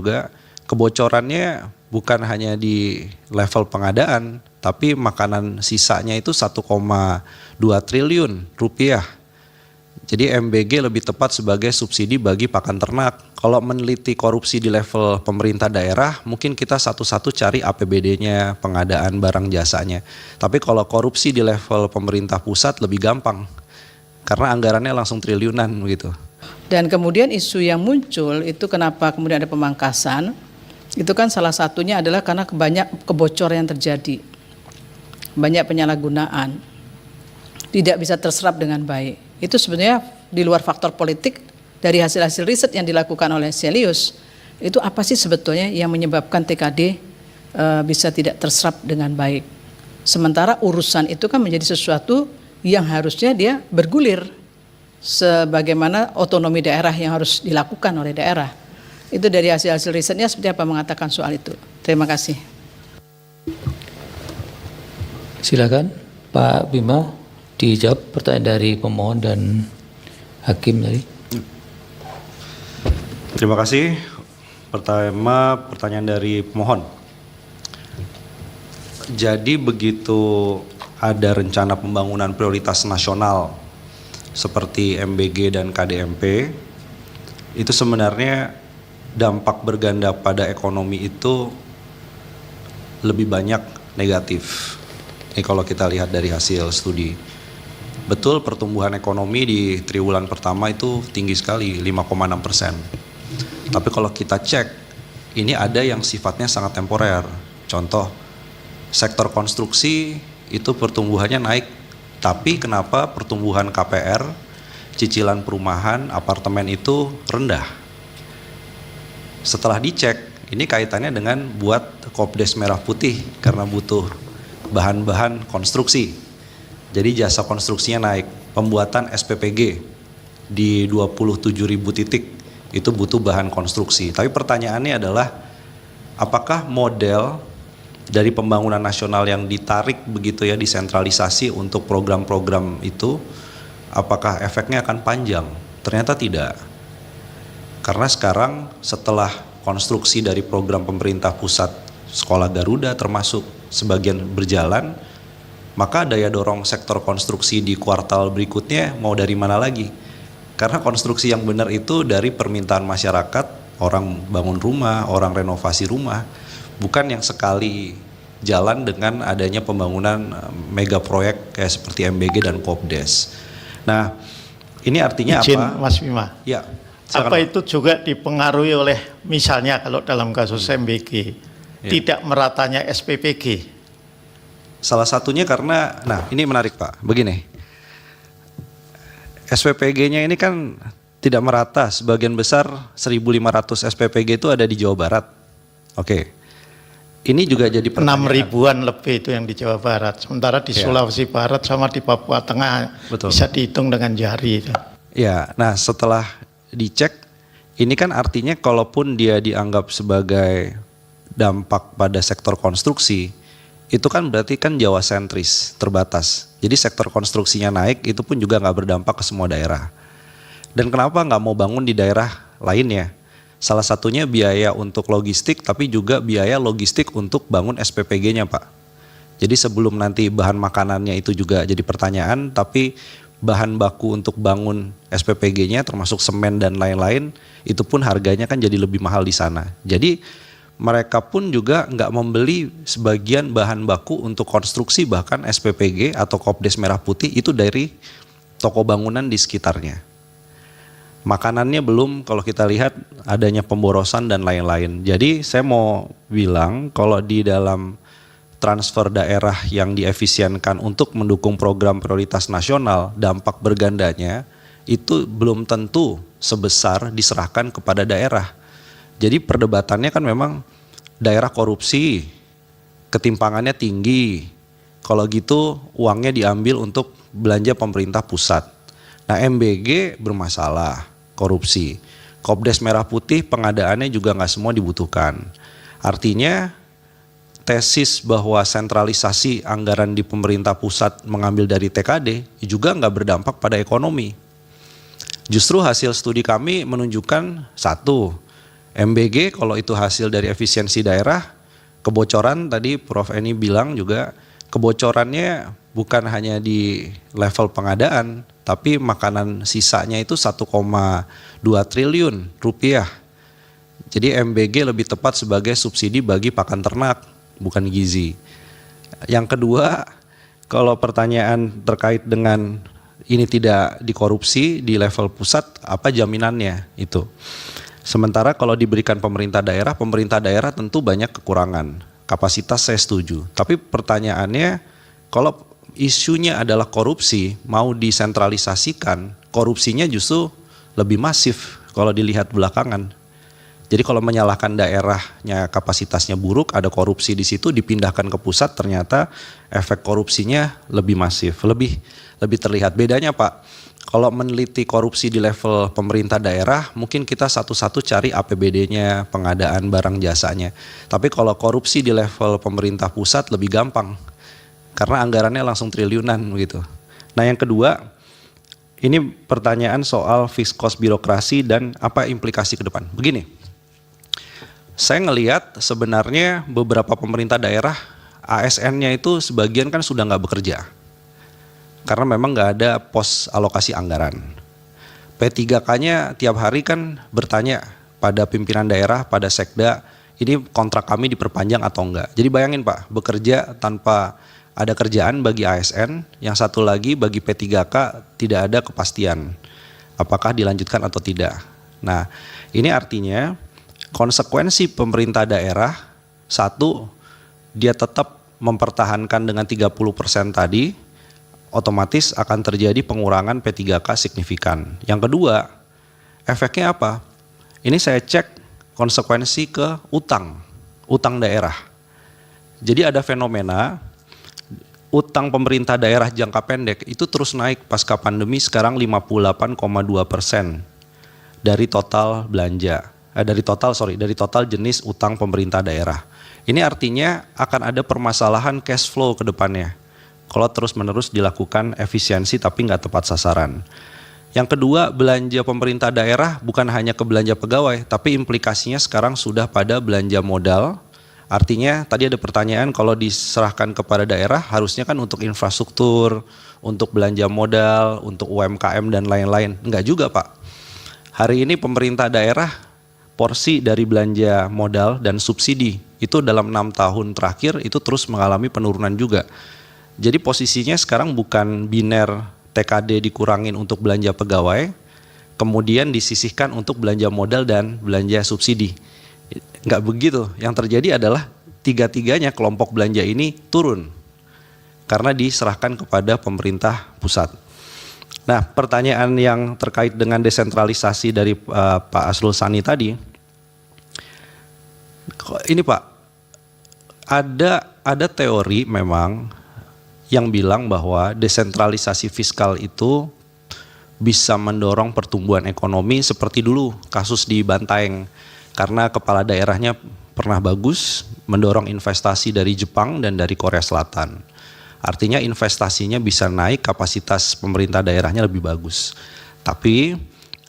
juga kebocorannya bukan hanya di level pengadaan, tapi makanan sisanya itu 1,2 triliun rupiah. Jadi MBG lebih tepat sebagai subsidi bagi pakan ternak. Kalau meneliti korupsi di level pemerintah daerah, mungkin kita satu-satu cari APBD-nya, pengadaan barang jasanya. Tapi kalau korupsi di level pemerintah pusat lebih gampang, karena anggarannya langsung triliunan begitu. Dan kemudian isu yang muncul itu kenapa kemudian ada pemangkasan, itu kan salah satunya adalah karena banyak kebocoran yang terjadi, banyak penyalahgunaan, tidak bisa terserap dengan baik. Itu sebenarnya di luar faktor politik, dari hasil-hasil riset yang dilakukan oleh Celius, itu apa sih sebetulnya yang menyebabkan TKD bisa tidak terserap dengan baik. Sementara urusan itu kan menjadi sesuatu yang harusnya dia bergulir, sebagaimana otonomi daerah yang harus dilakukan oleh daerah. Itu dari hasil-hasil risetnya seperti apa mengatakan soal itu. Terima kasih. Silakan Pak Bima dijawab pertanyaan dari pemohon dan hakim tadi. Terima kasih. Pertama, pertanyaan dari pemohon. Jadi begitu ada rencana pembangunan prioritas nasional seperti MBG dan KDMP, itu sebenarnya dampak berganda pada ekonomi itu lebih banyak negatif. Ini kalau kita lihat dari hasil studi. Betul, pertumbuhan ekonomi di triwulan pertama itu tinggi sekali, 5,6%. Tapi kalau kita cek, ini ada yang sifatnya sangat temporer. Contoh, sektor konstruksi itu pertumbuhannya naik, tapi kenapa pertumbuhan KPR, cicilan perumahan, apartemen itu rendah? Setelah dicek, ini kaitannya dengan buat Kopdes Merah Putih karena butuh bahan-bahan konstruksi. Jadi jasa konstruksinya naik, pembuatan SPPG di 27.000 titik itu butuh bahan konstruksi. Tapi pertanyaannya adalah, apakah model dari pembangunan nasional yang ditarik begitu ya, disentralisasi untuk program-program itu, apakah efeknya akan panjang? Ternyata tidak. Karena sekarang setelah konstruksi dari program pemerintah pusat, Sekolah Garuda termasuk sebagian berjalan, maka daya dorong sektor konstruksi di kuartal berikutnya mau dari mana lagi? Karena konstruksi yang benar itu dari permintaan masyarakat, orang bangun rumah, orang renovasi rumah, bukan yang sekali jalan dengan adanya pembangunan mega proyek kayak seperti MBG dan Kopdes. Nah, ini artinya Izin, apa? Mas Bima. Ya. Apa itu juga dipengaruhi oleh, misalnya kalau dalam kasus MBG, tidak meratanya SPPG? Salah satunya karena, nah ini menarik Pak, begini, SPPG-nya ini kan tidak merata, sebagian besar 1.500 SPPG itu ada di Jawa Barat. Oke, ini juga jadi pertanyaan. 6 ribuan lebih itu yang di Jawa Barat, sementara di Sulawesi Barat sama di Papua Tengah Betul. bisa dihitung dengan jari itu. Ya, nah setelah dicek, ini kan artinya kalaupun dia dianggap sebagai dampak pada sektor konstruksi, itu kan berarti kan Jawa sentris, terbatas. Jadi sektor konstruksinya naik, itu pun juga nggak berdampak ke semua daerah. Dan kenapa nggak mau bangun di daerah lainnya? Salah satunya biaya untuk logistik, tapi juga biaya logistik untuk bangun SPPG-nya Pak. Jadi sebelum nanti bahan makanannya itu juga jadi pertanyaan, tapi bahan baku untuk bangun SPPG-nya termasuk semen dan lain-lain, itu pun harganya kan jadi lebih mahal di sana. Jadi mereka pun juga nggak membeli sebagian bahan baku untuk konstruksi, bahkan SPPG atau Kopdes Merah Putih itu dari toko bangunan di sekitarnya. Makanannya belum, kalau kita lihat adanya pemborosan dan lain-lain. Jadi saya mau bilang kalau di dalam transfer daerah yang diefisienkan untuk mendukung program prioritas nasional, dampak bergandanya itu belum tentu sebesar diserahkan kepada daerah. Jadi perdebatannya kan memang daerah korupsi, ketimpangannya tinggi. Kalau gitu uangnya diambil untuk belanja pemerintah pusat. Nah MBG bermasalah, korupsi. Kopdes Merah Putih pengadaannya juga nggak semua dibutuhkan. Artinya tesis bahwa sentralisasi anggaran di pemerintah pusat mengambil dari TKD juga nggak berdampak pada ekonomi. Justru hasil studi kami menunjukkan satu, MBG kalau itu hasil dari efisiensi daerah, kebocoran tadi Prof. Eni bilang juga kebocorannya bukan hanya di level pengadaan, tapi makanan sisanya itu 1,2 triliun rupiah. Jadi MBG lebih tepat sebagai subsidi bagi pakan ternak, bukan gizi. Yang kedua, kalau pertanyaan terkait dengan ini tidak dikorupsi di level pusat, apa jaminannya itu? Sementara kalau diberikan pemerintah daerah tentu banyak kekurangan. Kapasitas saya setuju. Tapi pertanyaannya, kalau isunya adalah korupsi, mau disentralisasikan, korupsinya justru lebih masif kalau dilihat belakangan. Jadi kalau menyalahkan daerahnya kapasitasnya buruk, ada korupsi di situ, dipindahkan ke pusat, ternyata efek korupsinya lebih masif, lebih terlihat. Bedanya Pak, kalau meneliti korupsi di level pemerintah daerah, mungkin kita satu-satu cari APBD-nya, pengadaan barang jasanya. Tapi kalau korupsi di level pemerintah pusat lebih gampang, karena anggarannya langsung triliunan begitu. Nah yang kedua, ini pertanyaan soal fixed cost birokrasi dan apa implikasi ke depan. Begini. Saya ngelihat sebenarnya beberapa pemerintah daerah ASN-nya itu sebagian kan sudah nggak bekerja karena memang nggak ada pos alokasi anggaran. P3K-nya tiap hari kan bertanya pada pimpinan daerah, pada sekda, ini kontrak kami diperpanjang atau enggak. Jadi bayangin Pak, bekerja tanpa ada kerjaan bagi ASN, yang satu lagi bagi P3K tidak ada kepastian apakah dilanjutkan atau tidak. Nah ini artinya konsekuensi pemerintah daerah, satu, dia tetap mempertahankan dengan 30% tadi, otomatis akan terjadi pengurangan P3K signifikan. Yang kedua, efeknya apa? Ini saya cek konsekuensi ke utang daerah. Jadi ada fenomena, utang pemerintah daerah jangka pendek itu terus naik pasca pandemi, sekarang 58,2% dari total belanja. Dari total jenis utang pemerintah daerah. Ini artinya akan ada permasalahan cash flow ke depannya kalau terus-menerus dilakukan efisiensi tapi nggak tepat sasaran. Yang kedua, belanja pemerintah daerah bukan hanya ke belanja pegawai, tapi implikasinya sekarang sudah pada belanja modal. Artinya tadi ada pertanyaan, kalau diserahkan kepada daerah harusnya kan untuk infrastruktur, untuk belanja modal, untuk UMKM dan lain-lain. Enggak juga Pak. Hari ini pemerintah daerah porsi dari belanja modal dan subsidi itu dalam 6 tahun terakhir itu terus mengalami penurunan juga. Jadi posisinya sekarang bukan biner TKD dikurangin untuk belanja pegawai, kemudian disisihkan untuk belanja modal dan belanja subsidi. Enggak begitu, yang terjadi adalah tiga-tiganya kelompok belanja ini turun karena diserahkan kepada pemerintah pusat. Nah pertanyaan yang terkait dengan desentralisasi dari Pak Asrul Sani tadi, ini Pak, ada teori memang yang bilang bahwa desentralisasi fiskal itu bisa mendorong pertumbuhan ekonomi seperti dulu kasus di Bantaeng, karena kepala daerahnya pernah bagus, mendorong investasi dari Jepang dan dari Korea Selatan. Artinya investasinya bisa naik, kapasitas pemerintah daerahnya lebih bagus. Tapi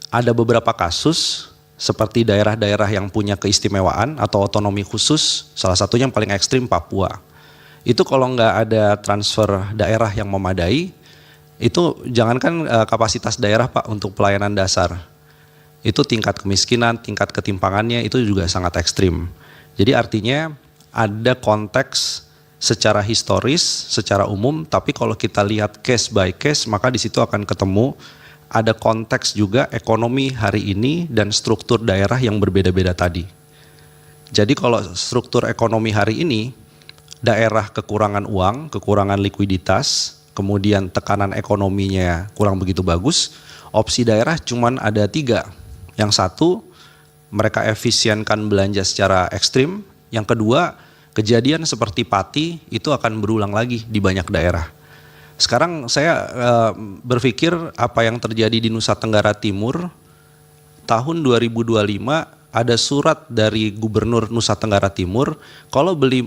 ada beberapa kasus seperti daerah-daerah yang punya keistimewaan atau otonomi khusus, salah satunya yang paling ekstrim Papua. Itu kalau nggak ada transfer daerah yang memadai, itu jangankan kapasitas daerah Pak untuk pelayanan dasar, itu tingkat kemiskinan, tingkat ketimpangannya itu juga sangat ekstrim. Jadi artinya ada konteks secara historis, secara umum, tapi kalau kita lihat case by case, maka di situ akan ketemu ada konteks juga ekonomi hari ini dan struktur daerah yang berbeda-beda tadi. Jadi kalau struktur ekonomi hari ini, daerah kekurangan uang, kekurangan likuiditas, kemudian tekanan ekonominya kurang begitu bagus, opsi daerah cuman ada 3. Yang satu, mereka efisienkan belanja secara ekstrim. Yang kedua, kejadian seperti Pati itu akan berulang lagi di banyak daerah. Sekarang saya berpikir apa yang terjadi di Nusa Tenggara Timur, tahun 2025 ada surat dari Gubernur Nusa Tenggara Timur, kalau beli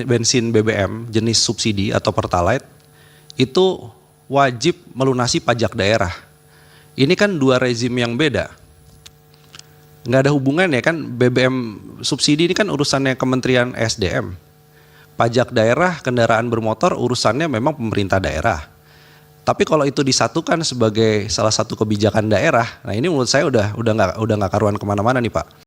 bensin BBM jenis subsidi atau Pertalite, itu wajib melunasi pajak daerah. Ini kan 2 rezim yang beda. Nggak ada hubungannya kan, BBM subsidi ini kan urusannya Kementerian SDM. Pajak daerah kendaraan bermotor urusannya memang pemerintah daerah. Tapi kalau itu disatukan sebagai salah satu kebijakan daerah, nah ini menurut saya udah nggak karuan kemana-mana nih Pak.